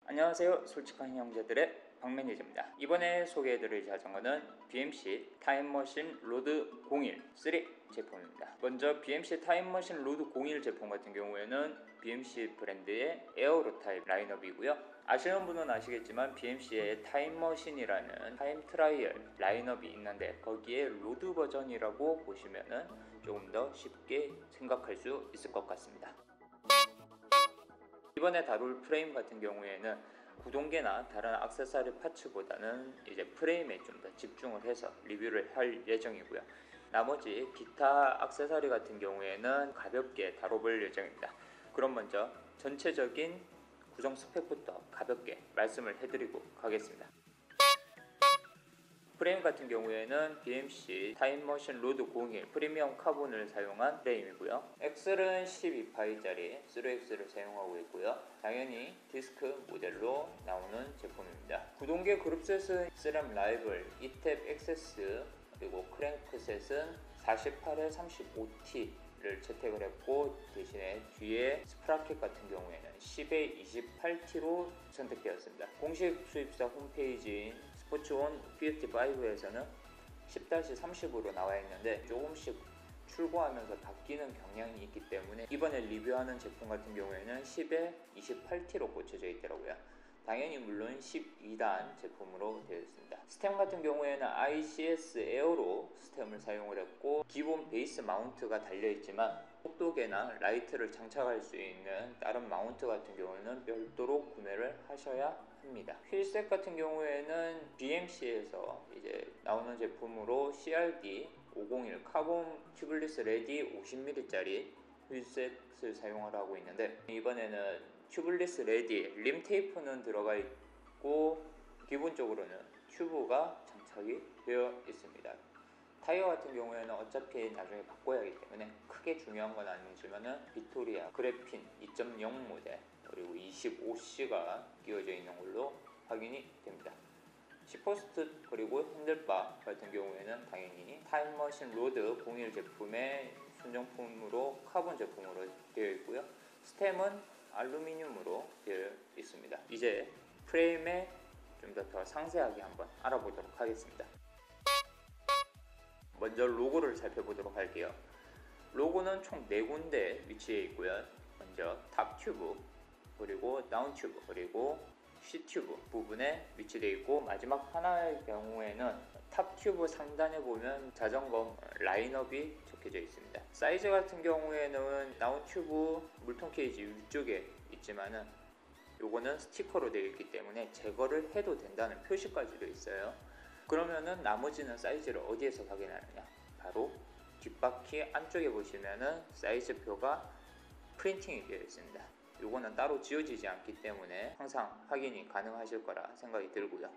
안녕하세요. 솔직한 형제들의 박매니저입니다. 이번에 소개해드릴 자전거는 BMC 타임머신 로드 01 3 제품입니다. 먼저 BMC 타임머신 로드 01 제품 같은 경우에는 BMC 브랜드의 에어로 타입 라인업이고요. 아시는 분은 아시겠지만 BMC의 타임머신이라는 타임 트라이얼 라인업이 있는데 거기에 로드 버전이라고 보시면 조금 더 쉽게 생각할 수 있을 것 같습니다. 이번에 다룰 프레임 같은 경우에는 구동계나 다른 액세서리 파츠보다는 이제 프레임에 좀 더 집중을 해서 리뷰를 할 예정이고요. 나머지 기타 액세서리 같은 경우에는 가볍게 다뤄볼 예정입니다. 그럼 먼저 전체적인 구성 스펙부터 가볍게 말씀을 해드리고 가겠습니다. 프레임 같은 경우에는 BMC 타임머신 로드 01 프리미엄 카본을 사용한 프레임이고요. 엑셀은 12파이짜리 3X를 사용하고 있고요. 당연히 디스크 모델로 나오는 제품입니다. 구동계 그룹셋은 SRAM 라이벌, 이탭 액세스, 그리고 크랭크셋은 48에 35T를 채택을 했고 대신에 뒤에 스프라켓 같은 경우에는 10에 28T로 선택되었습니다. 공식 수입사 홈페이지인 스포츠온 P55에서는 10-30으로 나와 있는데 조금씩 출고하면서 바뀌는 경향이 있기 때문에 이번에 리뷰하는 제품 같은 경우에는 10에 28T로 꽂혀져 있더라고요. 당연히 물론 12단 제품으로 되어 있습니다. 스템 같은 경우에는 ICS 에어로 스템을 사용을 했고 기본 베이스 마운트가 달려있지만 속도계나 라이트를 장착할 수 있는 다른 마운트 같은 경우는 별도로 구매를 하셔야 합니다. 휠셋 같은 경우에는 BMC에서 이제 나오는 제품으로 CRD 501 카본 튜블리스 레디 50mm짜리 휠셋을 사용을 하고 있는데 이번에는 튜블리스 레디 림 테이프는 들어가 있고 기본적으로는 튜브가 장착이 되어 있습니다. 타이어 같은 경우에는 어차피 나중에 바꿔야 하기 때문에 크게 중요한 건 아니지만은 빅토리아 그래핀 2.0 모델 그리고 25C가 끼워져 있는 걸로 확인이 됩니다. 시포스트 그리고 핸들바 같은 경우에는 당연히 타임머신 로드 01 제품의 순정품으로 카본 제품으로 되어 있고요. 스템은 알루미늄으로 되어 있습니다. 이제 프레임에 좀 더 상세하게 한번 알아보도록 하겠습니다. 먼저 로고를 살펴보도록 할게요. 로고는 총 4군데 위치해 있고요. 먼저 탑 튜브, 그리고 다운 튜브, 그리고 C튜브 부분에 위치되어 있고 마지막 하나의 경우에는 탑 튜브 상단에 보면 자전거 라인업이 적혀져 있습니다. 사이즈 같은 경우에는 다운 튜브 물통 케이지 위쪽에 있지만은 요거는 스티커로 되어 있기 때문에 제거를 해도 된다는 표시까지도 있어요. 그러면은 나머지는 사이즈를 어디에서 확인하느냐? 바로 뒷바퀴 안쪽에 보시면은 사이즈표가 프린팅이 되어 있습니다. 요거는 따로 지워지지 않기 때문에 항상 확인이 가능하실 거라 생각이 들고요.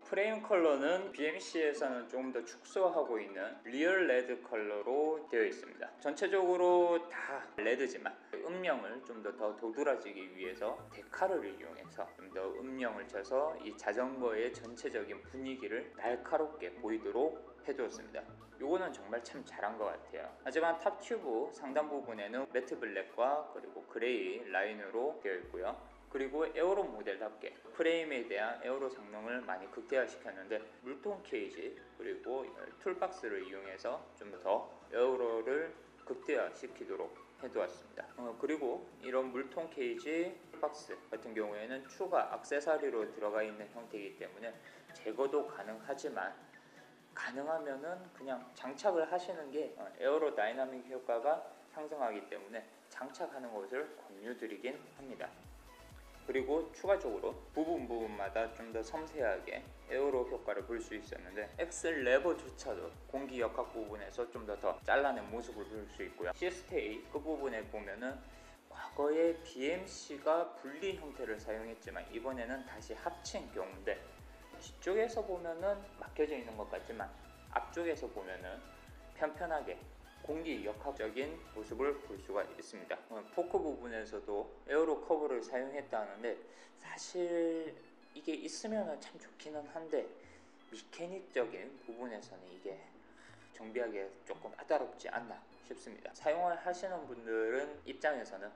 프레임 컬러는 BMC에서는 조금 더 축소하고 있는 리얼 레드 컬러로 되어 있습니다. 전체적으로 다 레드지만 음영을 좀 더 도드라지기 위해서 데카르를 이용해서 좀 더 음영을 쳐서 이 자전거의 전체적인 분위기를 날카롭게 보이도록 해두었습니다. 요거는 정말 참 잘한 것 같아요. 하지만 탑 튜브 상단 부분에는 매트 블랙과 그리고 그레이 라인으로 되어 있고요. 그리고 에어로 모델답게 프레임에 대한 에어로 성능을 많이 극대화시켰는데 물통 케이지 그리고 툴박스를 이용해서 좀 더 에어로를 극대화시키도록 해두었습니다. 그리고 이런 물통 케이지 툴박스 같은 경우에는 추가 액세서리로 들어가 있는 형태이기 때문에 제거도 가능하지만 가능하면은 그냥 장착을 하시는 게 에어로 다이나믹 효과가 상승하기 때문에 장착하는 것을 권유드리긴 합니다. 그리고 추가적으로 부분마다 좀 더 섬세하게 에어로 효과를 볼 수 있었는데 엑셀 레버조차도 공기 역학 부분에서 좀 더 잘라낸 모습을 볼 수 있고요. C스테이 끝부분에 보면은 과거에 BMC가 분리 형태를 사용했지만 이번에는 다시 합친 경우인데 뒤쪽에서 보면은 막혀져 있는 것 같지만 앞쪽에서 보면은 편편하게 공기 역학적인 모습을 볼 수가 있습니다. 포크 부분에서도 에어로 커버를 사용했다는데 사실 이게 있으면 참 좋기는 한데 미케닉적인 부분에서는 이게 정비하기에 조금 까다롭지 않나 싶습니다. 사용을 하시는 분들은 입장에서는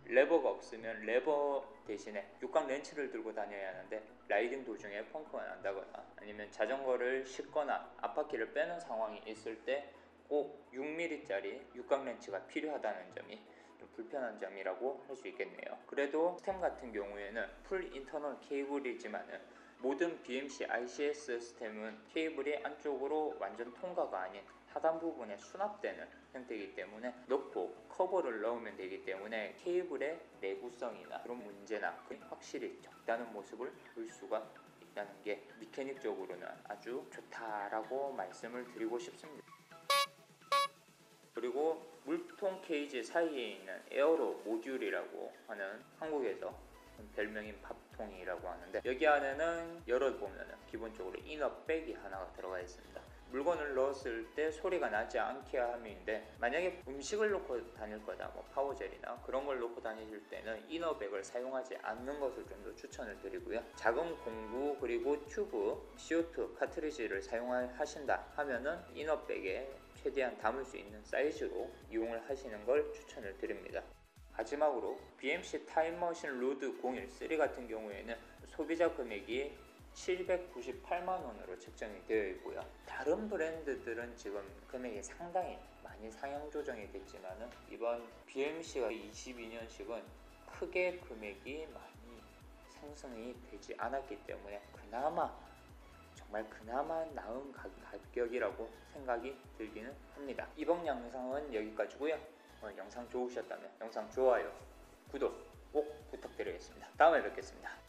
레버가 없으면 레버 대신에 육각 렌치를 들고 다녀야 하는데 라이딩 도중에 펑크가 난다거나 아니면 자전거를 싣거나 앞바퀴를 빼는 상황이 있을 때 꼭 6mm짜리 육각 렌치가 필요하다는 점이 좀 불편한 점이라고 할 수 있겠네요. 그래도 스템 같은 경우에는 풀 인터널 케이블이지만은 모든 BMC ICS 스템은 케이블이 안쪽으로 완전 통과가 아닌 하단 부분에 수납되는 형태이기 때문에 넣고 커버를 넣으면 되기 때문에 케이블의 내구성이나 그런 문제나 확실히 적다는 모습을 볼 수가 있다는 게 미케닉적으로는 아주 좋다라고 말씀을 드리고 싶습니다. 그리고 물통 케이지 사이에 있는 에어로 모듈이라고 하는 한국에서 별명인 밥통이라고 하는데 여기 안에는 열어보면 기본적으로 이너백이 하나가 들어가 있습니다. 물건을 넣었을 때 소리가 나지 않게 함인데 만약에 음식을 넣고 다닐 거다 뭐 파워젤이나 그런 걸 넣고 다니실 때는 이너백을 사용하지 않는 것을 좀 더 추천을 드리고요. 작은 공구 그리고 튜브 CO2 카트리지를 사용하신다 하면은 이너백에 최대한 담을 수 있는 사이즈로 이용을 하시는 걸 추천을 드립니다. 마지막으로 BMC 타임머신 로드 013 같은 경우에는 소비자 금액이 798만원으로 책정이 되어 있고요. 다른 브랜드들은 지금 금액이 상당히 많이 상향 조정이 됐지만은 이번 BMC가 22년식은 크게 금액이 많이 상승이 되지 않았기 때문에 정말 그나마 나은 가격이라고 생각이 들기는 합니다. 이번 영상은 여기까지고요. 영상 좋으셨다면 영상 좋아요, 구독 꼭 부탁드리겠습니다. 다음에 뵙겠습니다.